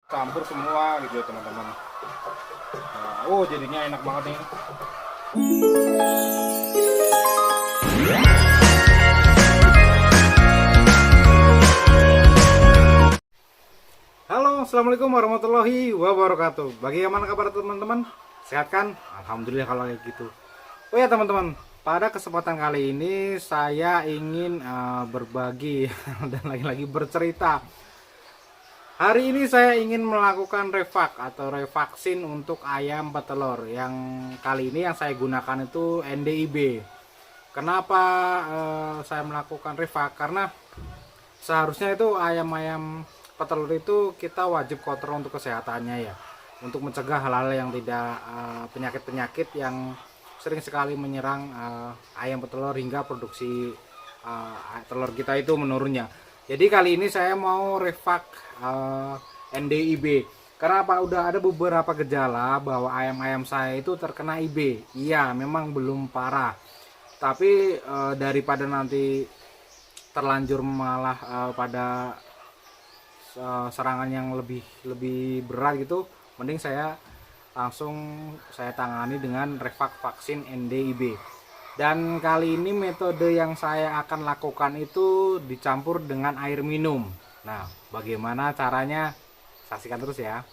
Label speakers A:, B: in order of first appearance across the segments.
A: campur semua gitu ya teman-teman. Nah, oh jadinya enak banget nih. Halo, assalamualaikum warahmatullahi wabarakatuh. Bagaimana kabar teman-teman? Sehat kan? Alhamdulillah kalau kayak gitu. Oh ya teman-teman, pada kesempatan kali ini saya ingin berbagi dan lagi-lagi bercerita. Hari ini saya ingin melakukan revak atau revaksin untuk ayam petelur. Yang kali ini yang saya gunakan itu NDIB. Kenapa saya melakukan revak? Karena seharusnya itu ayam-ayam petelur itu kita wajib kontrol untuk kesehatannya ya, untuk mencegah hal-hal yang tidak penyakit-penyakit yang sering sekali menyerang ayam petelur hingga produksi telur kita itu menurunnya. Jadi kali ini saya mau revak NDIB. Karena apa? Udah ada beberapa gejala bahwa ayam-ayam saya itu terkena IB. Iya, memang belum parah. Tapi daripada nanti terlanjur malah pada serangan yang lebih berat gitu, mending saya langsung saya tangani dengan revak vaksin NDIB. Dan kali ini metode yang saya akan lakukan itu dicampur dengan air minum. Nah, bagaimana caranya? Saksikan terus ya.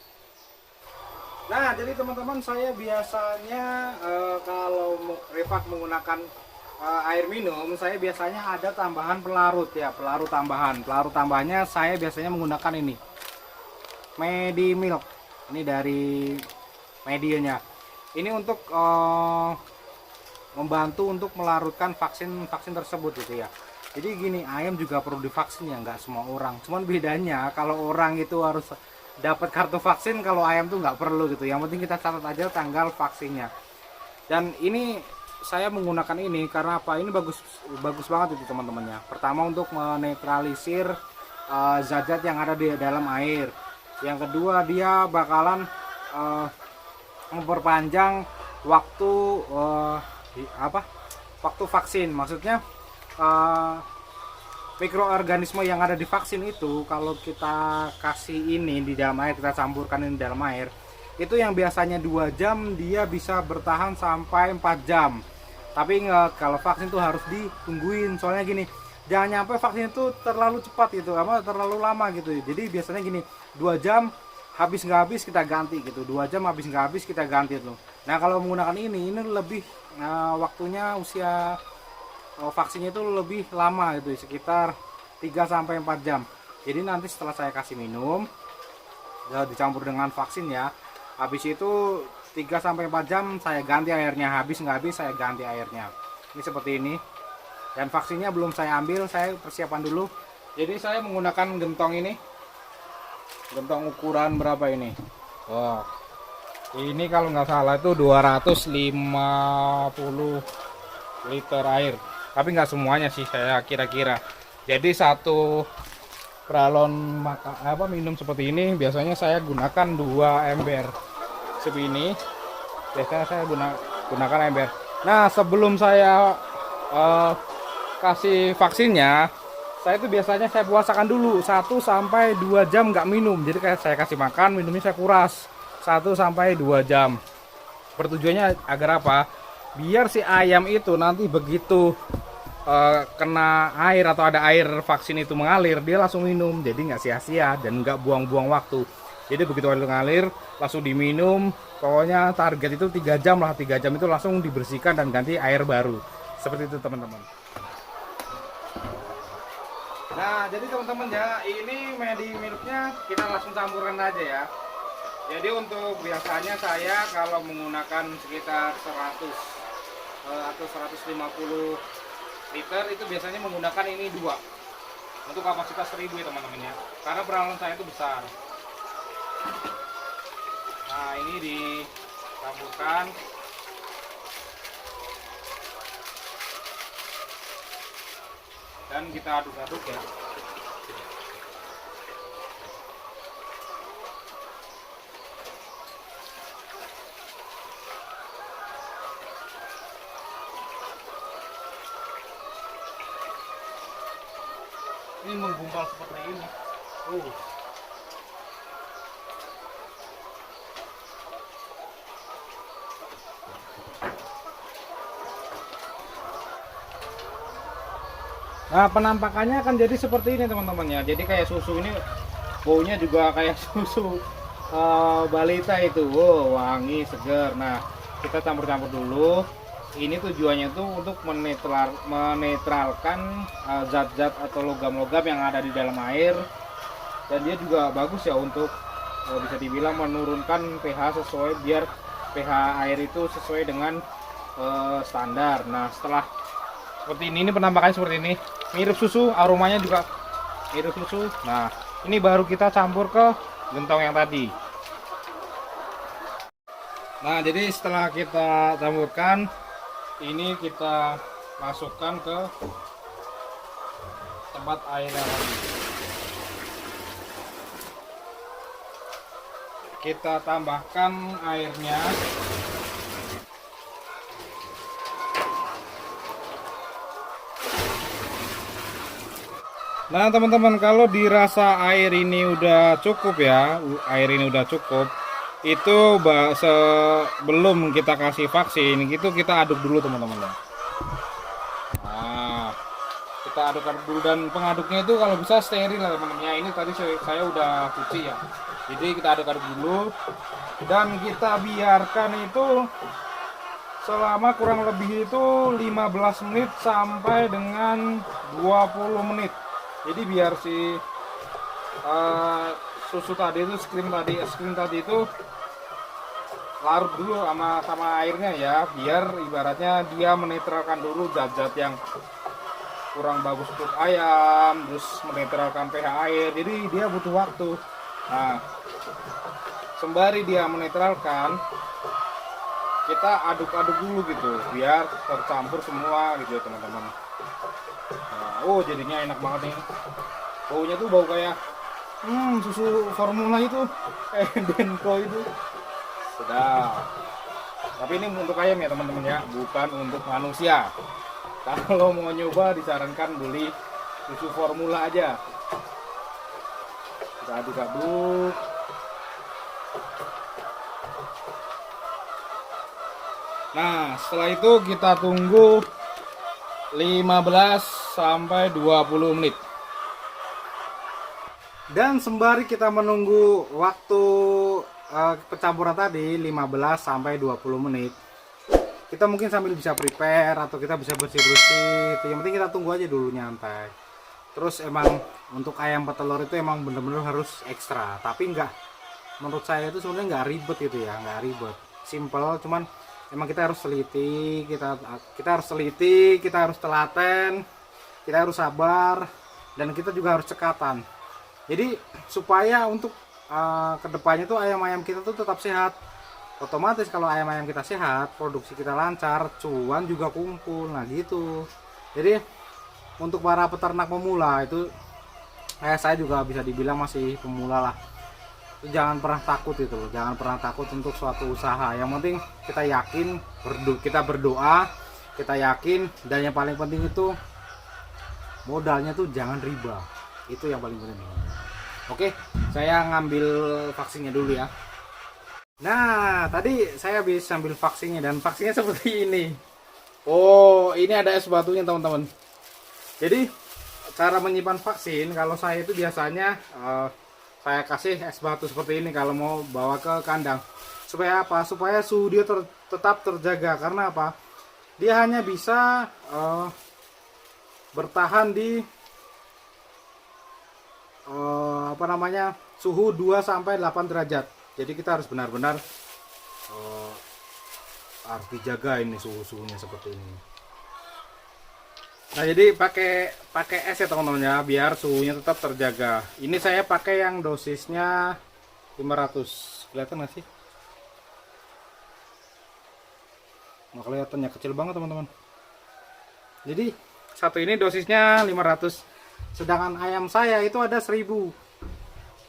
A: Nah, jadi teman-teman, saya biasanya kalau revak menggunakan air minum, saya biasanya ada tambahan pelarut ya, pelarut tambahan. Pelarut tambahannya saya biasanya menggunakan ini, Medimilk. Ini dari Medionya. Ini untuk membantu untuk melarutkan vaksin tersebut gitu ya. Jadi gini, ayam juga perlu divaksin ya, nggak semua orang. Cuman bedanya kalau orang itu harus dapat kartu vaksin, kalau ayam tuh nggak perlu gitu. Yang penting kita catat aja tanggal vaksinnya. Dan ini saya menggunakan ini karena apa? Ini bagus banget itu teman-temannya. Pertama untuk menetralisir zat-zat yang ada di dalam air. Yang kedua, dia bakalan memperpanjang waktu waktu vaksin. Maksudnya mikroorganisme yang ada di vaksin itu kalau kita kasih ini di dalam air, kita campurkan ini di dalam air, itu yang biasanya 2 jam dia bisa bertahan sampai 4 jam. Tapi ingat, kalau vaksin itu harus ditungguin. Soalnya gini, jangan nyampe vaksin itu terlalu cepat gitu, terlalu lama gitu. Jadi biasanya gini, 2 jam habis nggak habis kita ganti gitu, 2 jam habis nggak habis kita ganti tuh. Nah, kalau menggunakan ini lebih waktunya usia vaksinnya itu lebih lama gitu, sekitar 3-4 jam. Jadi nanti setelah saya kasih minum dicampur dengan vaksin ya, habis itu 3-4 jam saya ganti airnya, habis nggak habis saya ganti airnya. Ini seperti ini. Dan vaksinnya belum saya ambil, saya persiapan dulu. Jadi saya menggunakan gentong ini, gentong ukuran berapa ini? Wah, ini kalau nggak salah itu 250 liter air. Tapi nggak semuanya sih, saya kira-kira. Jadi satu galon minum seperti ini biasanya saya gunakan 2 ember segini. Biasanya saya gunakan ember. Nah, sebelum saya kasih vaksinnya, saya itu biasanya saya puasakan dulu 1-2 jam nggak minum. Jadi kayak saya kasih makan, minumnya saya kuras 1-2 jam. Bertujuannya agar apa? Biar si ayam itu nanti begitu kena air atau ada air vaksin itu mengalir, dia langsung minum. Jadi nggak sia-sia dan nggak buang-buang waktu. Jadi begitu air mengalir langsung diminum. Pokoknya target itu 3 jam lah, 3 jam itu langsung dibersihkan dan ganti air baru. Seperti itu teman-teman. Nah, jadi teman-teman ya, ini Medimilknya kita langsung campurkan aja ya. Jadi untuk biasanya saya kalau menggunakan sekitar 100 atau 150 liter itu biasanya menggunakan ini 2 untuk kapasitas 1000 ya teman-teman ya, karena peralatan saya itu besar. Nah, ini dicampurkan dan kita aduk-aduk ya. Ini menggumpal seperti ini. Nah, penampakannya akan jadi seperti ini teman-teman ya. Jadi kayak susu ini baunya juga kayak susu balita itu. Wow, wangi, segar. Nah, kita campur-campur dulu. Ini tujuannya tuh untuk menetralkan zat-zat atau logam-logam yang ada di dalam air. Dan dia juga bagus ya untuk bisa dibilang menurunkan pH sesuai, biar pH air itu sesuai dengan standar. Nah, setelah seperti ini penampakannya seperti ini, mirip susu, aromanya juga mirip susu. Nah, ini baru kita campur ke gentong yang tadi. Nah, jadi setelah kita campurkan, ini kita masukkan ke tempat airnya lagi. Kita tambahkan airnya. Nah teman-teman, kalau dirasa air ini udah cukup ya, air ini udah cukup, itu sebelum kita kasih vaksin, itu kita aduk dulu teman-teman. Nah, kita aduk-aduk dulu, dan pengaduknya itu kalau bisa steril lah teman-teman ya. Ini tadi saya udah cuci ya, jadi kita aduk-aduk dulu, dan kita biarkan itu selama kurang lebih itu 15 menit sampai dengan 20 menit. Jadi biar si susu tadi itu, es krim tadi itu larut dulu sama airnya ya, biar ibaratnya dia menetralkan dulu zat-zat yang kurang bagus untuk ayam, terus menetralkan pH air. Jadi dia butuh waktu. Nah, sembari dia menetralkan, kita aduk-aduk dulu gitu, biar tercampur semua gitu ya teman-teman. Oh, jadinya enak banget nih. Baunya tuh bau kayak susu formula itu, Denko itu. Sedap. Tapi ini untuk ayam ya teman-teman ya, bukan untuk manusia. Kalau mau nyoba disarankan beli susu formula aja. Kita aduk-aduk. Nah, setelah itu kita tunggu 15 sampai 20 menit. Dan sembari kita menunggu waktu pencampuran tadi 15 sampai 20 menit, kita mungkin sambil bisa prepare atau kita bisa bersih-bersih. Yang penting kita tunggu aja dulu nyantai. Terus emang untuk ayam petelur itu emang bener-bener harus ekstra, tapi enggak, menurut saya itu sebenarnya nggak ribet gitu ya, nggak ribet, simple. Cuman emang kita harus teliti, kita harus teliti, kita harus telaten, kita harus sabar, dan kita juga harus cekatan. Jadi supaya untuk kedepannya tuh ayam-ayam kita tuh tetap sehat. Otomatis kalau ayam-ayam kita sehat, produksi kita lancar, cuan juga kumpul. Nah gitu. Jadi untuk para peternak pemula itu, saya juga bisa dibilang masih pemula lah. Jangan pernah takut itu loh, jangan pernah takut untuk suatu usaha. Yang penting kita yakin, kita berdoa, kita yakin, dan yang paling penting itu modalnya tuh jangan riba. Itu yang paling penting. Oke, saya ngambil vaksinnya dulu ya. Nah, tadi saya habis ambil vaksinnya, dan vaksinnya seperti ini. Oh, ini ada es batunya teman-teman. Jadi cara menyimpan vaksin, kalau saya itu biasanya saya kasih es batu seperti ini kalau mau bawa ke kandang. Supaya apa? Supaya suhu dia tetap terjaga. Karena apa? Dia hanya bisa bertahan di suhu 2 sampai 8 derajat. Jadi kita harus benar-benar harus dijaga ini suhunya seperti ini. Nah, jadi pakai es ya teman-teman ya, biar suhunya tetap terjaga. Ini saya pakai yang dosisnya 500. Kelihatan nggak sih? Nggak kelihatan ya, kecil banget teman-teman. Jadi satu ini dosisnya 500. Sedangkan ayam saya itu ada 1000.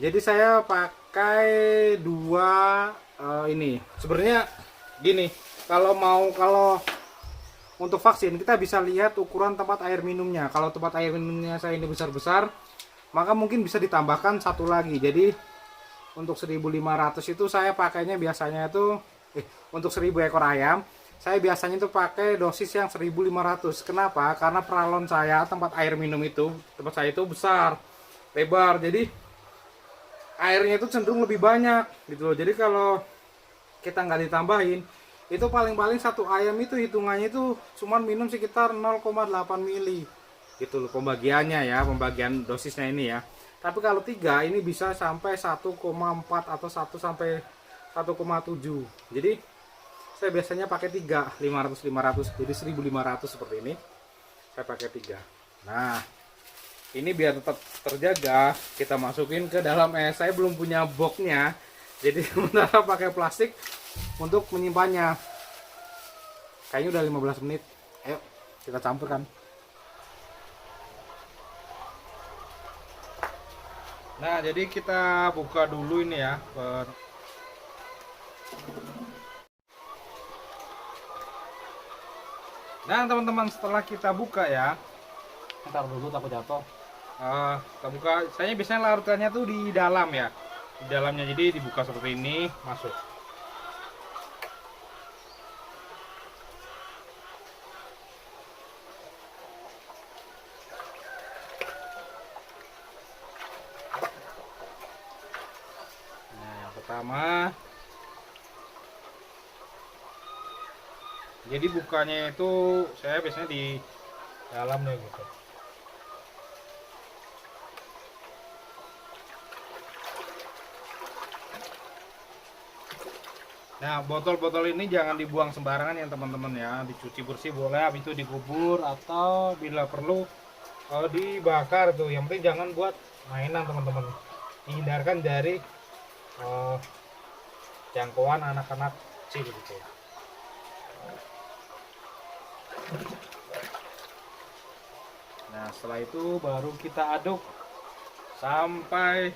A: Jadi saya pakai dua ini. Sebenarnya gini, kalau untuk vaksin kita bisa lihat ukuran tempat air minumnya. Kalau tempat air minumnya saya ini besar-besar, maka mungkin bisa ditambahkan satu lagi. Jadi untuk 1500 itu saya pakainya biasanya itu untuk 1000 ekor ayam, Saya biasanya itu pakai dosis yang 1500. Kenapa? Karena peralon saya, tempat air minum itu, tempat saya itu besar, lebar. Jadi airnya itu cenderung lebih banyak gitu loh. Jadi kalau kita nggak ditambahin, itu paling-paling satu ayam itu hitungannya itu cuman minum sekitar 0,8 mili gitu loh pembagiannya ya, pembagian dosisnya ini ya. Tapi kalau 3 ini bisa sampai 1,4 atau 1 sampai 1,7. Jadi saya biasanya pakai 3, 500 jadi 1500 seperti ini. Saya pakai 3. Nah, ini biar tetap terjaga, kita masukin ke dalam Saya belum punya boxnya, jadi sementara pakai plastik untuk menyimpannya. Kayaknya udah 15 menit. Ayo kita campurkan. Nah, jadi kita buka dulu ini ya. Nah teman-teman, setelah kita buka ya, ntar dulu takut jatuh. Kita buka, saya biasanya larutannya tuh di dalam ya, di dalamnya. Jadi dibuka seperti ini, masuk. Nah, yang pertama, jadi bukanya itu saya biasanya di dalam nih gitu. Nah, botol-botol ini jangan dibuang sembarangan ya teman-teman ya, dicuci bersih boleh, habis itu dikubur atau bila perlu dibakar tuh. Yang penting jangan buat mainan teman-teman, dihindarkan dari jangkauan anak-anak kecil gitu. Nah, setelah itu baru kita aduk sampai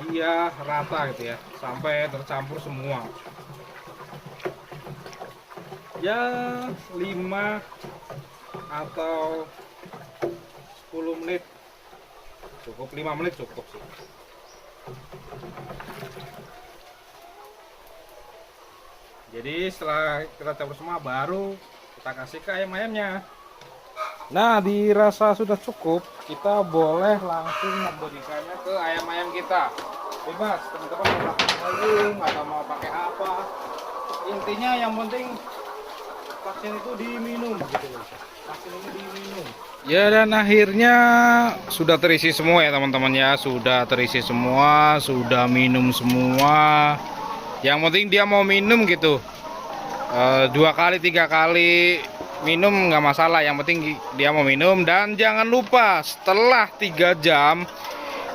A: dia rata gitu ya, sampai tercampur semua. Ya 5 atau 10 menit cukup, 5 menit cukup sih. Jadi setelah kita campur semua, baru kita kasih ke ayam-ayamnya. Nah, dirasa sudah cukup, kita boleh langsung memberikannya ke ayam-ayam kita. Bebas, teman-teman mau pakai volume atau mau pakai apa. Intinya yang penting vaksin itu diminum gitu loh. Vaksin ini diminum. Ya, dan akhirnya sudah terisi semua ya teman-teman ya. Sudah terisi semua, sudah minum semua. Yang penting dia mau minum gitu, 2 kali 3 kali minum nggak masalah, yang penting dia mau minum. Dan jangan lupa setelah 3 jam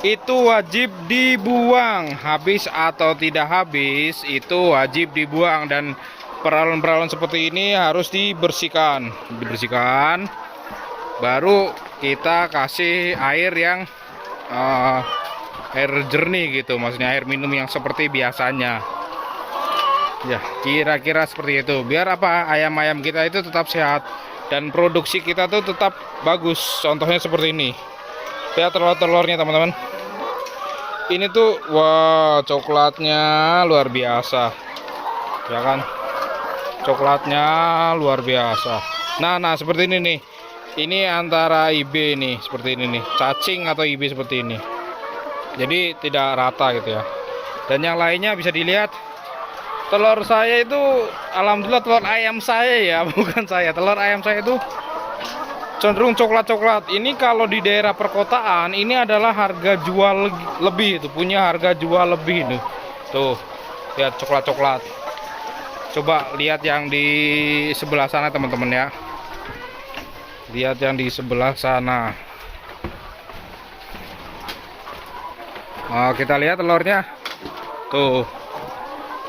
A: itu wajib dibuang, habis atau tidak habis itu wajib dibuang. Dan peralon-peralon seperti ini harus dibersihkan, baru kita kasih air yang air jernih gitu, maksudnya air minum yang seperti biasanya. Ya, kira-kira seperti itu. Biar apa? Ayam-ayam kita itu tetap sehat dan produksi kita tuh tetap bagus. Contohnya seperti ini. Lihat telur-telurnya, teman-teman. Ini tuh wah, coklatnya luar biasa. Ya kan? Coklatnya luar biasa. Nah, seperti ini nih. Ini antara IB nih, seperti ini nih. Cacing atau IB seperti ini. Jadi tidak rata gitu ya. Dan yang lainnya bisa dilihat, telur saya itu, alhamdulillah telur ayam saya ya, bukan saya. Telur ayam saya itu cenderung coklat-coklat. Ini kalau di daerah perkotaan, ini adalah harga jual lebih, itu punya harga jual lebih itu. Tuh, lihat coklat-coklat. Coba lihat yang di sebelah sana teman-teman ya. Lihat yang di sebelah sana. Nah, kita lihat telurnya. Tuh.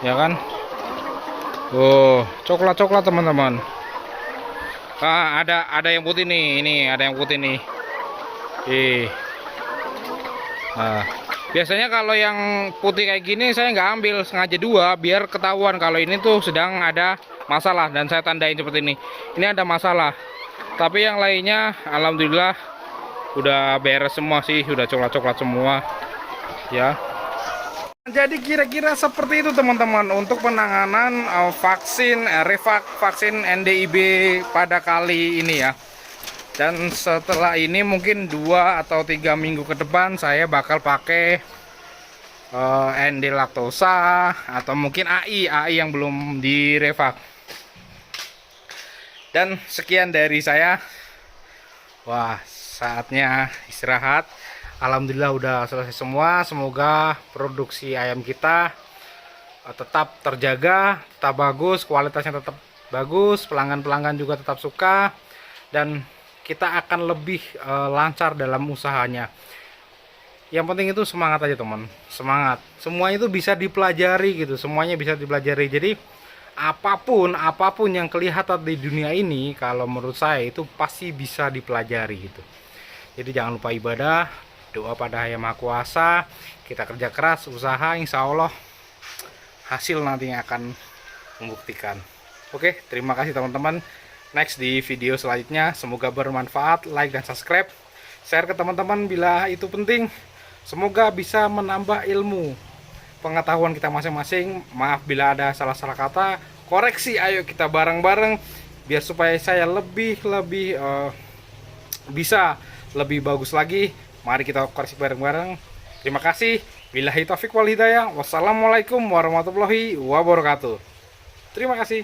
A: Ya kan? Coklat-coklat teman-teman. Ah, ada yang putih nih. Ini ada yang putih nih. Nah, biasanya kalau yang putih kayak gini saya nggak ambil, sengaja 2 biar ketahuan kalau ini tuh sedang ada masalah, dan saya tandain seperti ini. Ini ada masalah. Tapi yang lainnya alhamdulillah udah beres semua sih, udah coklat-coklat semua. Ya. Jadi kira-kira seperti itu teman-teman untuk penanganan vaksin NDIB pada kali ini ya. Dan setelah ini mungkin 2 atau 3 minggu ke depan saya bakal pakai ND laktosa atau mungkin AI yang belum direvak. Dan sekian dari saya. Wah, saatnya istirahat. Alhamdulillah udah selesai semua. Semoga produksi ayam kita tetap terjaga, tetap bagus, kualitasnya tetap bagus, pelanggan-pelanggan juga tetap suka, dan kita akan lebih lancar dalam usahanya. Yang penting itu semangat aja teman, semangat. Semuanya itu bisa dipelajari gitu, semuanya bisa dipelajari. Jadi apapun yang kelihatan di dunia ini, kalau menurut saya itu pasti bisa dipelajari gitu. Jadi jangan lupa ibadah, doa pada Yang Maha Kuasa, kita kerja keras, usaha, insya Allah hasil nantinya akan membuktikan. Oke, terima kasih teman-teman. Next di video selanjutnya, semoga bermanfaat. Like dan subscribe, share ke teman-teman bila itu penting. Semoga bisa menambah ilmu pengetahuan kita masing-masing. Maaf bila ada salah-salah kata, koreksi, ayo kita bareng-bareng biar supaya saya lebih bisa lebih bagus lagi. Mari kita koreksi bareng-bareng. Terima kasih. Billahi taufiq wal hidayah. Wassalamualaikum warahmatullahi wabarakatuh. Terima kasih.